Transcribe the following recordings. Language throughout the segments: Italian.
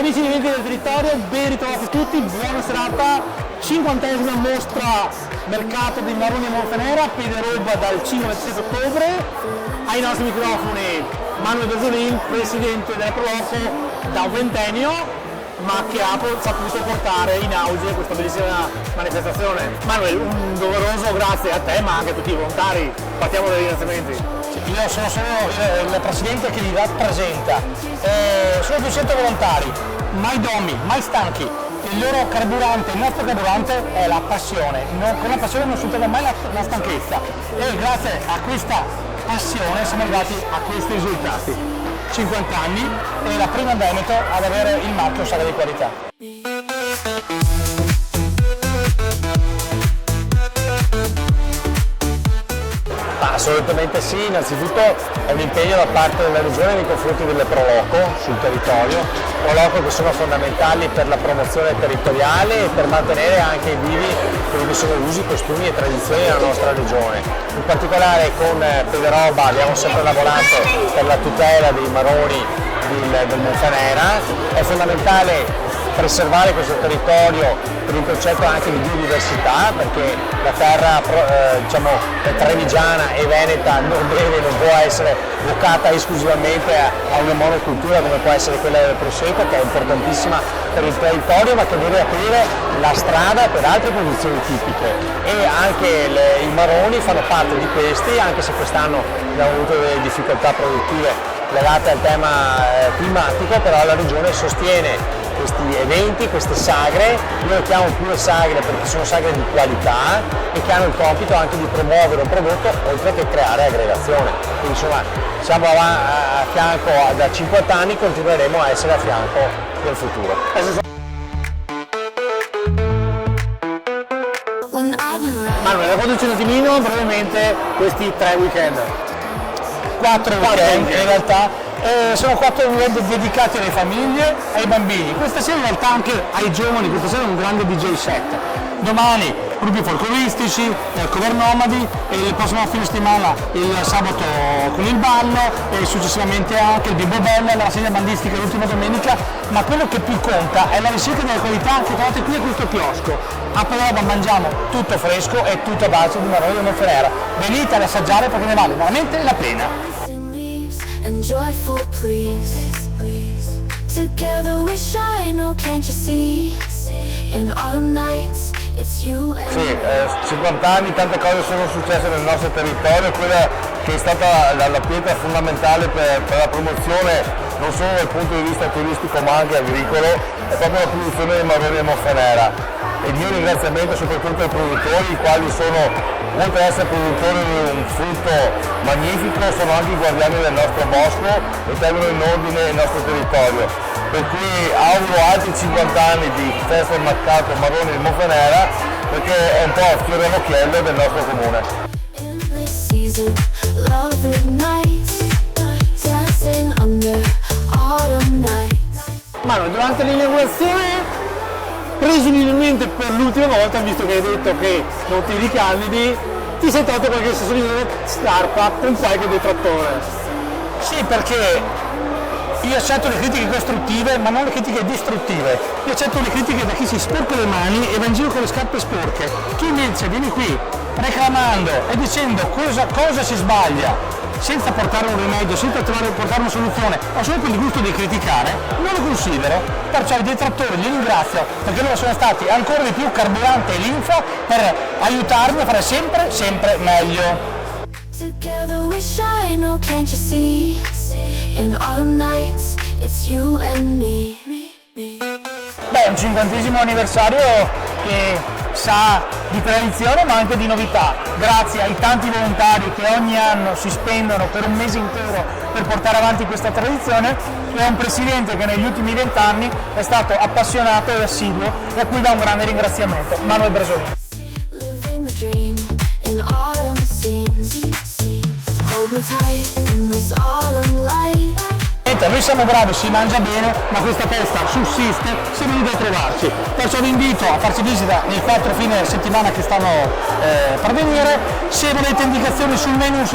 amici di Eventi del Territorio, ben ritrovati tutti, buona serata, 50esima mostra mercato di Maroni a Montenera, Piederoba dal 5 al 6 ottobre, ai nostri microfoni Manuel Brasolin, presidente della Proloco da un ventennio, ma che ha saputo portare in auge questa bellissima manifestazione. Manuel, un doveroso grazie a te, ma anche a tutti i volontari. Partiamo dai ringraziamenti. Io sono solo il presidente che vi rappresenta. Sono 200 volontari, mai domi, mai stanchi. Il loro carburante, il nostro carburante è la passione. Con la passione non supera mai la stanchezza. E grazie a questa passione siamo arrivati a questi risultati. 50 anni e la prima in Veneto ad avere il marchio Sagra di Qualità. Assolutamente sì, innanzitutto è un impegno da parte della Regione nei confronti delle Proloco sul territorio, Proloco che sono fondamentali per la promozione territoriale e per mantenere anche vivi quelli che sono usi, costumi e tradizioni della nostra Regione. In particolare con Piederoba abbiamo sempre lavorato per la tutela dei maroni del Montenera, è fondamentale preservare questo territorio per un concetto anche di biodiversità, perché la terra trevigiana e veneta non può essere vocata esclusivamente a una monocultura come può essere quella del prosecco, che è importantissima per il territorio ma che deve aprire la strada per altre produzioni tipiche, e anche i maroni fanno parte di questi, anche se quest'anno abbiamo avuto delle difficoltà produttive legate al tema climatico, però la Regione sostiene questi eventi, queste sagre, io le chiamo pure sagre perché sono sagre di qualità e che hanno il compito anche di promuovere un prodotto oltre che creare aggregazione. Quindi insomma siamo a fianco da 50 anni, continueremo a essere a fianco nel futuro. Manuel, raccontaci un attimino brevemente questi 3 weekend. 4 weekend in realtà. Sono 4 weekend dedicati alle famiglie e ai bambini. Questa sera in realtà anche ai giovani, questa sera è un grande DJ set. Domani gruppi folcloristici, cover nomadi, e il prossimo fine settimana il sabato con il ballo e successivamente anche il Bimbo Bella, la rassegna bandistica l'ultima domenica, ma quello che più conta è la ricerca della qualità che trovate qui a questo chiosco. A Piederoba mangiamo tutto fresco e tutto a base di Maroni e Montenera. Venite ad assaggiare perché ne vale veramente la pena. And joyful, please. Together we shine, oh can't you see? In autumn nights, it's you and Sì, 50 anni, tante cose sono successe nel nostro territorio, quella che è stata la pietra fondamentale per la promozione non solo dal punto di vista turistico ma anche agricolo, è proprio la produzione di Maroni e Montenera. E il mio ringraziamento soprattutto ai produttori, i quali sono, oltre ad essere produttori di un frutto magnifico, sono anche i guardiani del nostro bosco e tengono in ordine il nostro territorio. Per cui auguro altri 50 anni di festa del mercato Maroni e Montenera, perché è un po' il fiore all'occhiello del nostro comune. Manuel, durante l'inaugurazione, presumibilmente per l'ultima volta, visto che hai detto che non ti ricandidi, ti sei tolto qualche sassolino di scarpa con qualche detrattore. Sì, perché io accetto le critiche costruttive ma non le critiche distruttive. Io accetto le critiche da chi si sporca le mani e va in giro con le scarpe sporche. Chi invece viene qui reclamando e dicendo cosa si sbaglia, senza portare un rimedio, senza portare una soluzione, o solo per il gusto di criticare, non lo considero. Perciò i detrattori li ringrazio perché loro sono stati ancora di più carburante e linfa per aiutarmi a fare sempre meglio. together we shine, oh can't you see? In autumn nights, it's you and me. Beh, è un 50° anniversario che sa di tradizione ma anche di novità, grazie ai tanti volontari che ogni anno si spendono per un mese intero per portare avanti questa tradizione, e a un presidente che negli ultimi 20 anni è stato appassionato e assiduo e a cui dà un grande ringraziamento, Manuel Brasolin. Living the dream in autumn scenes. Hold me tight in this autumn light. Niente, noi siamo bravi, si mangia bene, ma questa festa sussiste se venite a trovarci. Perciò vi invito a farci visita nei 4 fine settimana che stanno per venire. Se volete indicazioni sul menu e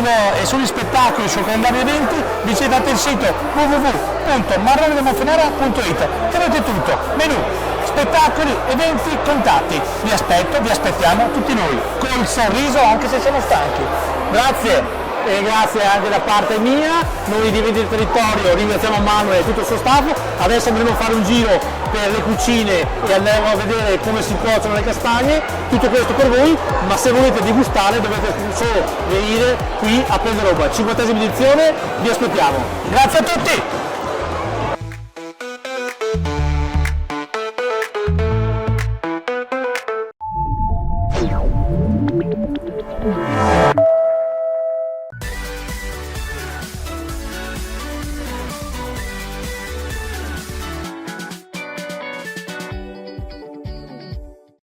sugli spettacoli, sul calendario eventi, visitate il sito www.marronedemonfenera.it che avete tutto, menu, spettacoli, eventi, contatti. Vi aspettiamo tutti noi, col sorriso anche se siamo stanchi. Grazie! E grazie anche da parte mia, noi di Vendita del Territorio ringraziamo Manuel e tutto il suo staff. Adesso andremo a fare un giro per le cucine e andremo a vedere come si cuociono le castagne, tutto questo per voi, ma se volete degustare dovete solo venire qui a Prende Roba, 50esima edizione, vi aspettiamo. Grazie a tutti!